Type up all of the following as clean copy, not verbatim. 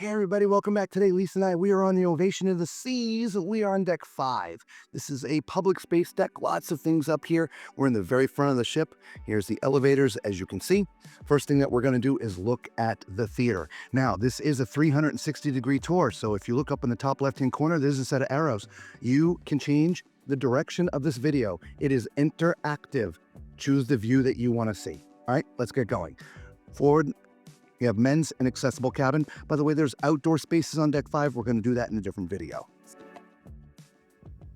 Hey everybody, welcome back. Today, Lisa and I, we are on the Ovation of the Seas. We are on deck 5. This is a public space deck, lots of things up here. We're in the very front of the ship. Here's the elevators, as you can see. First thing that we're going to do is look at the theater. Now, this is a 360-degree tour, so if you look up in the top left-hand corner, there's a set of arrows. You can change the direction of this video. It is interactive. Choose the view that you want to see. All right, let's get going. Forward. We have men's and accessible cabin. By the way, there's outdoor spaces on deck 5. We're going to do that in a different video.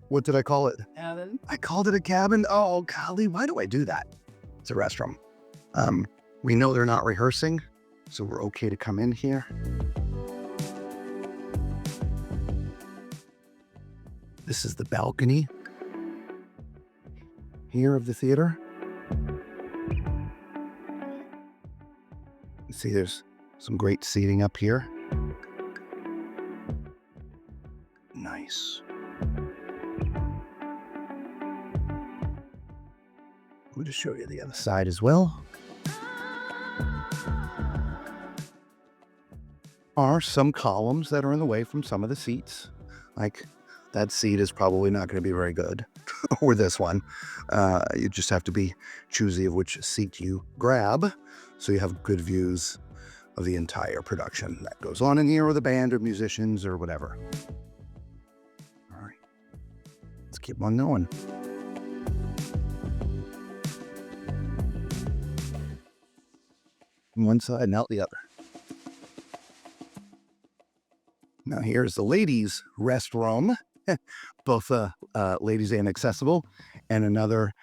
What did I call it? Cabin. I called it a cabin. Oh, golly, why do I do that? It's a restroom. We know they're not rehearsing, so we're okay to come in here. This is the balcony here of the theater. See, there's some great seating up here. Nice. We'll just show you the other side as well. Are some columns that are in the way from some of the seats. Like that seat is probably not going to be very good, or this one. You just have to be choosy of which seat you grab, so you have good views of the entire production that goes on in here with a band or musicians or whatever. All right, let's keep on going. One side and out the other. Now here's the ladies' restroom, both ladies and accessible, and another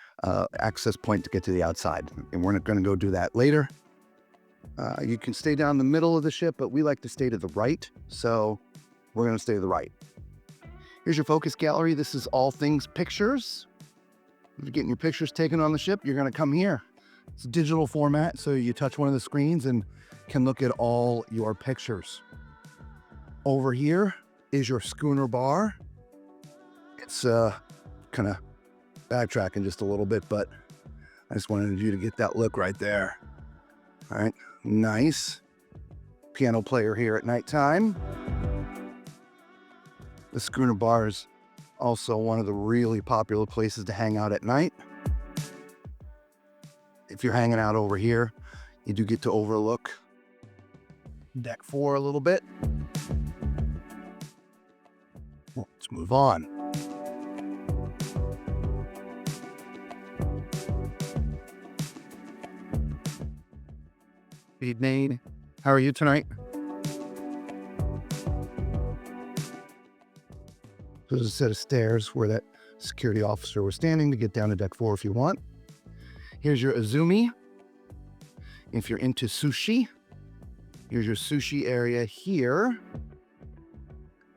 access point to get to the outside. And we're not going to go do that later. You can stay down the middle of the ship, but we like to stay to the right, so we're going to stay to the right. Here's your focus gallery. This is all things pictures. If you're getting your pictures taken on the ship, you're going to come here. It's a digital format, so you touch one of the screens and can look at all your pictures. Over here is your schooner bar. It's kind of backtracking just a little bit, but I just wanted you to get that look right there. All right, nice. Piano player here at nighttime. The schooner bar is also one of the really popular places to hang out at night. If you're hanging out over here, you do get to overlook deck 4 a little bit. Let's move on. Evening. How are you tonight? There's a set of stairs where that security officer was standing to get down to deck 4 if you want. Here's your Azumi. If you're into sushi, here's your sushi area here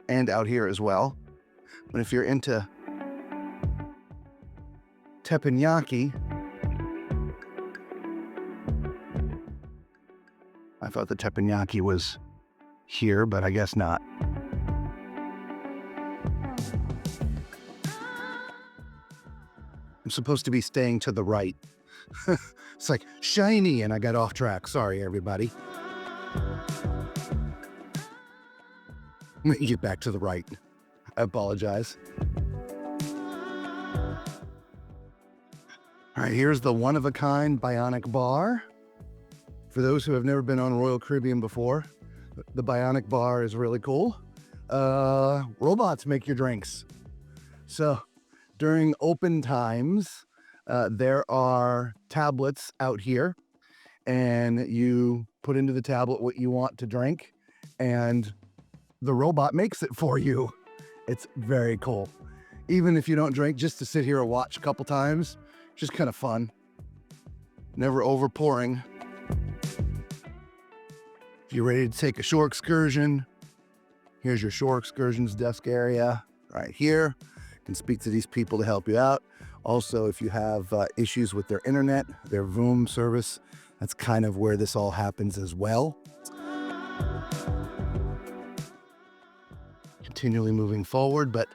and out here as well. But if you're into teppanyaki, I thought the teppanyaki was here, but I guess not. I'm supposed to be staying to the right. It's like shiny, and I got off track. Sorry, everybody. Let me get back to the right. I apologize. All right, here's the one-of-a-kind bionic bar. For those who have never been on Royal Caribbean before, the bionic bar is really cool. Robots make your drinks. So during open times, there are tablets out here, and you put into the tablet what you want to drink, and the robot makes it for you. It's very cool. Even if you don't drink, just to sit here and watch a couple times, just kind of fun. Never over pouring. If you're ready to take a shore excursion, here's your shore excursions desk area right here. You can speak to these people to help you out. Also, if you have issues with their internet, their Voom service, that's kind of where this all happens as well. Continually moving forward, but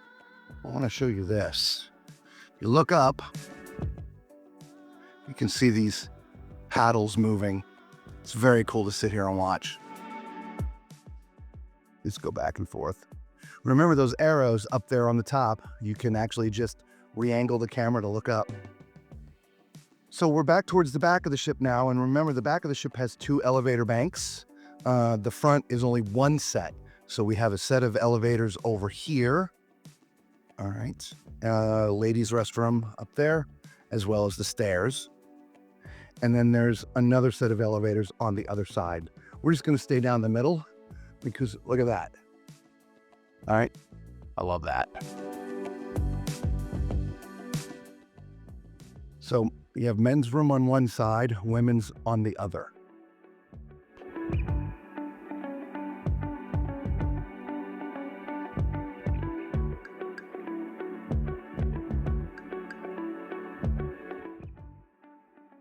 I want to show you this. You look up, you can see these paddles moving. It's very cool to sit here and watch. Let's go back and forth. Remember those arrows up there on the top, you can actually just re-angle the camera to look up. So we're back towards the back of the ship now, and remember the back of the ship has 2 elevator banks. The front is only 1 set. So we have a set of elevators over here. All right. Ladies' restroom up there, as well as the stairs. And then there's another set of elevators on the other side. We're just going to stay down the middle because look at that. All right. I love that. So you have men's room on one side, women's on the other.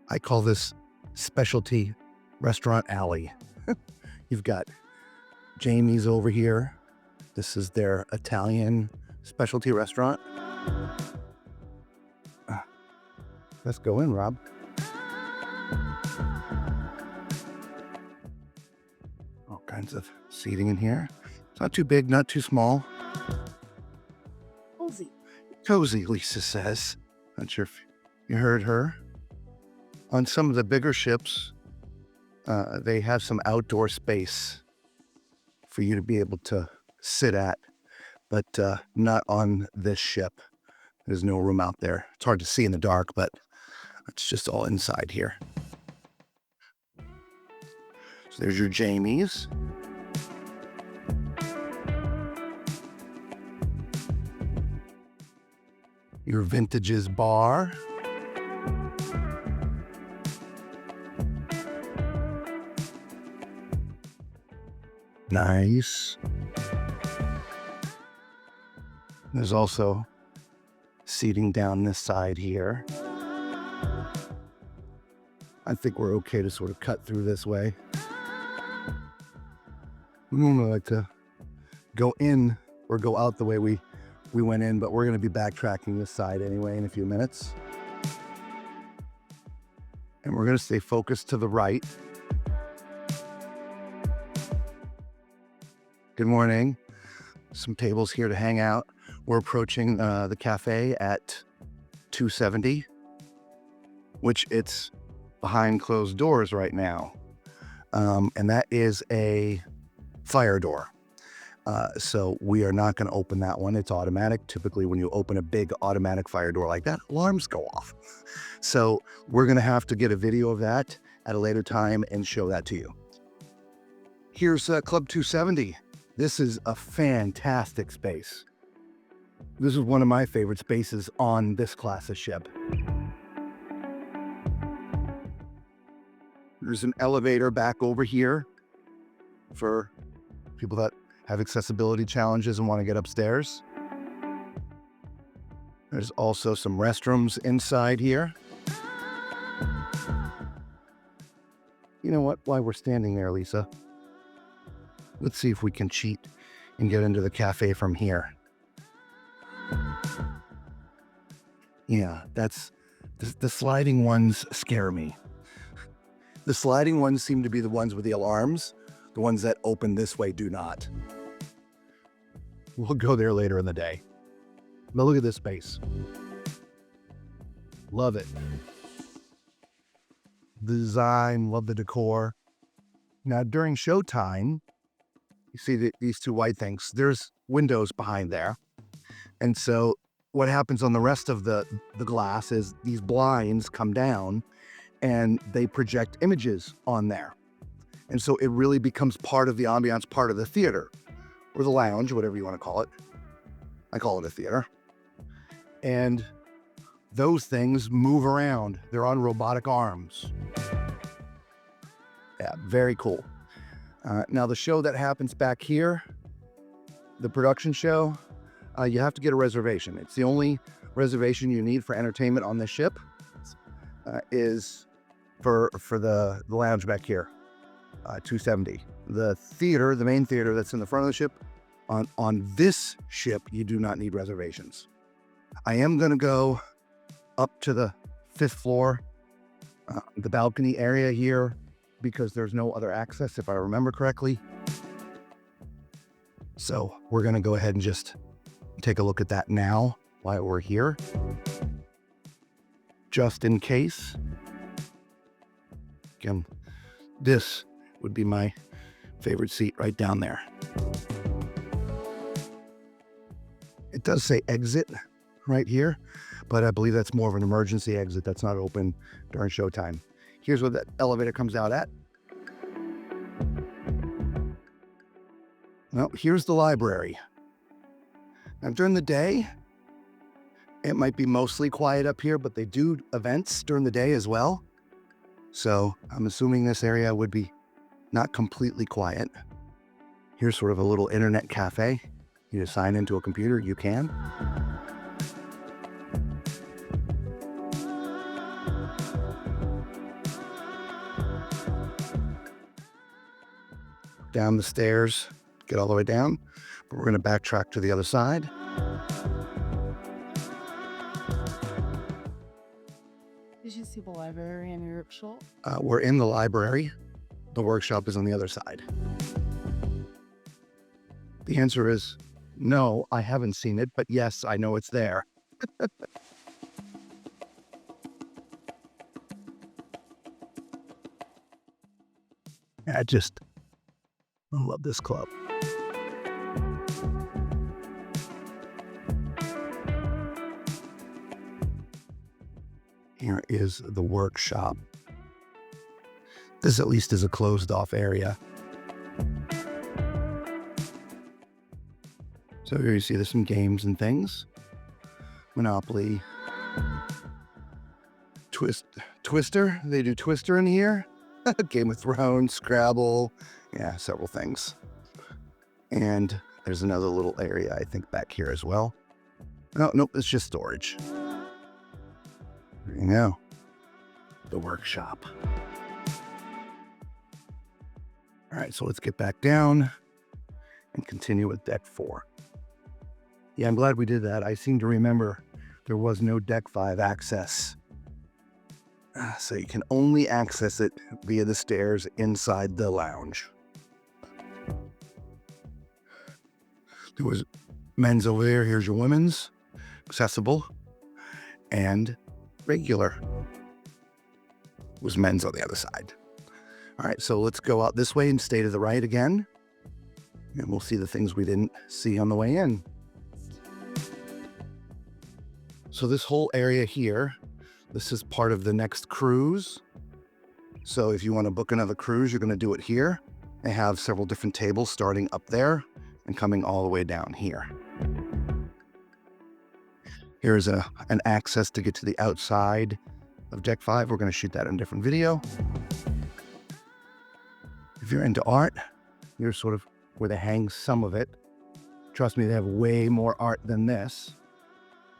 I call this specialty restaurant alley. You've got Jamie's over here. This is their Italian specialty restaurant. Let's go in, Rob. All kinds of seating in here. It's not too big, not too small. Cozy. Cozy, Lisa says. Not sure if you heard her. On some of the bigger ships, they have some outdoor space for you to be able to sit at, but not on this ship. There's no room out there. It's hard to see in the dark, but it's just all inside here. So there's your Jamie's. Your Vintages bar. Nice. There's also seating down this side here. I think we're okay to sort of cut through this way. We normally like to go in or go out the way we went in, but we're going to be backtracking this side anyway in a few minutes. And we're going to stay focused to the right. Good morning. Some tables here to hang out. We're approaching the cafe at 270, which it's behind closed doors right now. And that is a fire door. So we are not going to open that one. It's automatic. Typically, when you open a big automatic fire door like that, alarms go off. So we're going to have to get a video of that at a later time and show that to you. Here's Club 270. This is a fantastic space. This is one of my favorite spaces on this class of ship. There's an elevator back over here for people that have accessibility challenges and want to get upstairs. There's also some restrooms inside here. You know what? While we're standing there, Lisa, let's see if we can cheat and get into the cafe from here. Yeah, that's the sliding ones scare me. The sliding ones seem to be the ones with the alarms. The ones that open this way do not. We'll go there later in the day. But look at this space. Love it. The design, love the decor. Now, during showtime, you see these 2 white things. There's windows behind there. And so what happens on the rest of the glass is these blinds come down and they project images on there. And so it really becomes part of the ambiance, part of the theater or the lounge, whatever you want to call it. I call it a theater. And those things move around. They're on robotic arms. Yeah, very cool. Now the show that happens back here, the production show, you have to get a reservation. It's the only reservation you need for entertainment on this ship is for the lounge back here, 270. The theater, the main theater that's in the front of the ship, on this ship, you do not need reservations. I am going to go up to the 5th floor, the balcony area here, because there's no other access, if I remember correctly. So we're going to go ahead and just take a look at that now while we're here, just in case. Again, this would be my favorite seat right down there. It does say exit right here, but I believe that's more of an emergency exit that's not open during showtime. Here's where that elevator comes out at. Well, here's the library. Now, during the day, it might be mostly quiet up here, but they do events during the day as well. So I'm assuming this area would be not completely quiet. Here's sort of a little internet cafe. You just sign into a computer, you can. Down the stairs, get all the way down, but we're going to backtrack to the other side. Did you see the library and your workshop? We're in the library. The workshop is on the other side. The answer is no, I haven't seen it, but yes, I know it's there. I love this club. Here is the workshop. This at least is a closed off area. So here you see there's some games and things. Monopoly. Twister. They do Twister in here. Game of Thrones, Scrabble. Yeah, several things. And there's another little area, I think, back here as well. Oh, nope, it's just storage. There you go. The workshop. All right, so let's get back down and continue with deck 4. Yeah, I'm glad we did that. I seem to remember there was no deck 5 access. So you can only access it via the stairs inside the lounge. There was men's over there. Here's your women's, accessible, and regular was men's on the other side. All right, so let's go out this way and stay to the right again. And we'll see the things we didn't see on the way in. So this whole area here, this is part of the next cruise. So if you want to book another cruise, you're going to do it here. They have several different tables starting up there and coming all the way down here. Here's an access to get to the outside of Deck 5. We're going to shoot that in a different video. If you're into art, here's sort of where they hang some of it. Trust me, they have way more art than this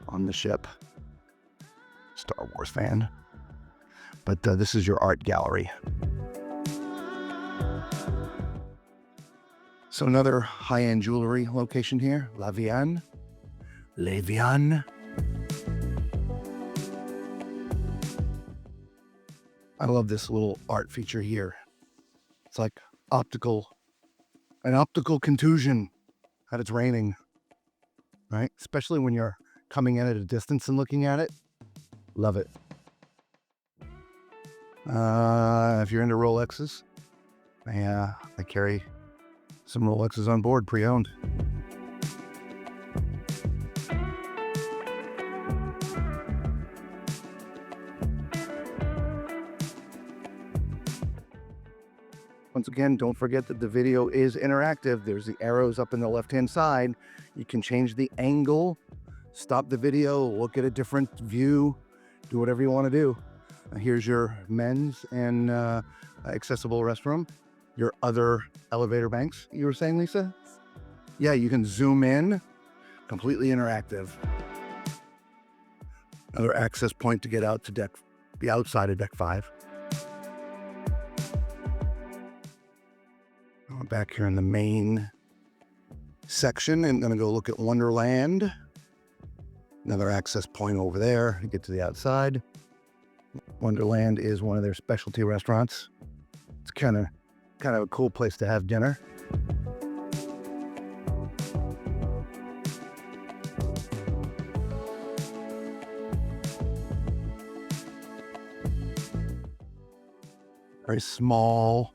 on the ship. Star Wars fan. But this is your art gallery. So another high-end jewelry location here, La Vienne. Le Vienne. I love this little art feature here. It's like an optical contusion that it's raining, right? Especially when you're coming in at a distance and looking at it. Love it. If you're into Rolexes, I carry some Rolexes on board, pre-owned. Once again, don't forget that the video is interactive. There's the arrows up in the left-hand side. You can change the angle, stop the video, look at a different view, do whatever you want to do. Here's your men's and accessible restroom. Your other elevator banks, you were saying, Lisa? Yeah, you can zoom in, completely interactive. Another access point to get out to the outside of Deck 5. I'm back here in the main section and gonna go look at Wonderland. Another access point over there to get to the outside. Wonderland is one of their specialty restaurants. It's kind of a cool place to have dinner. Very small,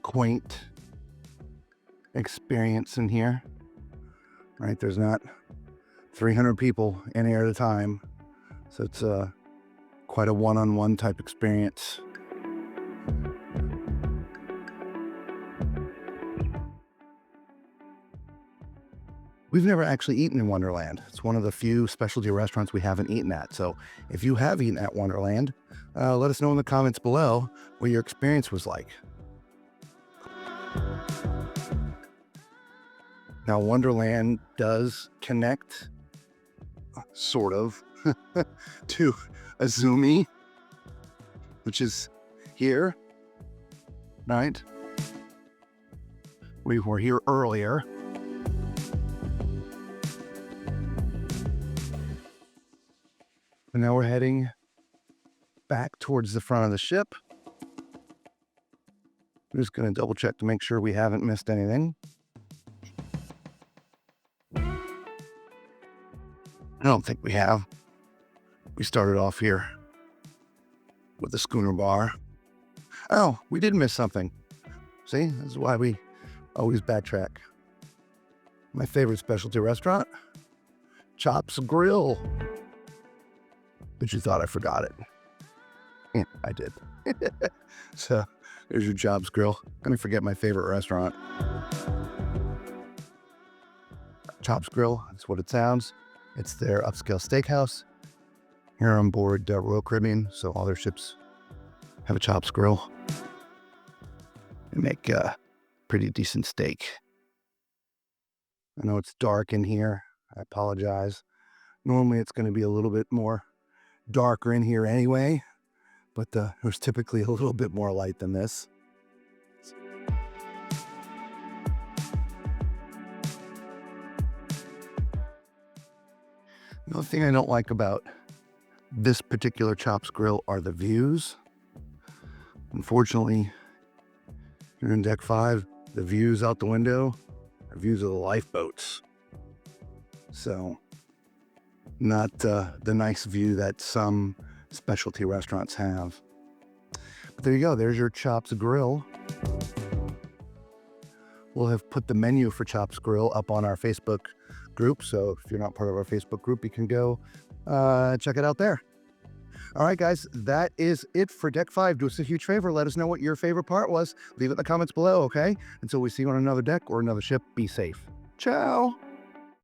quaint experience in here. Right, there's not 300 people in here at a time, so it's quite a one-on-one type experience. We've never actually eaten in Wonderland. It's one of the few specialty restaurants we haven't eaten at. So if you have eaten at Wonderland, let us know in the comments below what your experience was like. Now, Wonderland does connect, sort of, to Azumi, which is here, right? We were here earlier. And now we're heading back towards the front of the ship. I'm just going to double check to make sure we haven't missed anything. I don't think we have. We started off here with the schooner bar. Oh, we did miss something. See, this is why we always backtrack. My favorite specialty restaurant, Chops Grill. But you thought I forgot it. Yeah, I did. So there's your Chops Grill. Gonna forget my favorite restaurant. Chops Grill, that's what it sounds. It's their upscale steakhouse here on board Royal Caribbean. So all their ships have a Chops Grill. They make pretty decent steak. I know it's dark in here. I apologize. Normally it's going to be a little bit more darker in here anyway, but there's typically a little bit more light than this. The only thing I don't like about this particular Chops Grill are the views. Unfortunately, here in Deck 5, the views out the window are views of the lifeboats. So, not the nice view that some specialty restaurants have. But there you go, there's your Chops Grill. We'll have put the menu for Chops Grill up on our Facebook group, so if you're not part of our Facebook group, you can go check it out there. All right, guys, that is it for Deck 5. Do us a huge favor. Let us know what your favorite part was. Leave it in the comments below, okay? Until we see you on another deck or another ship, be safe. Ciao.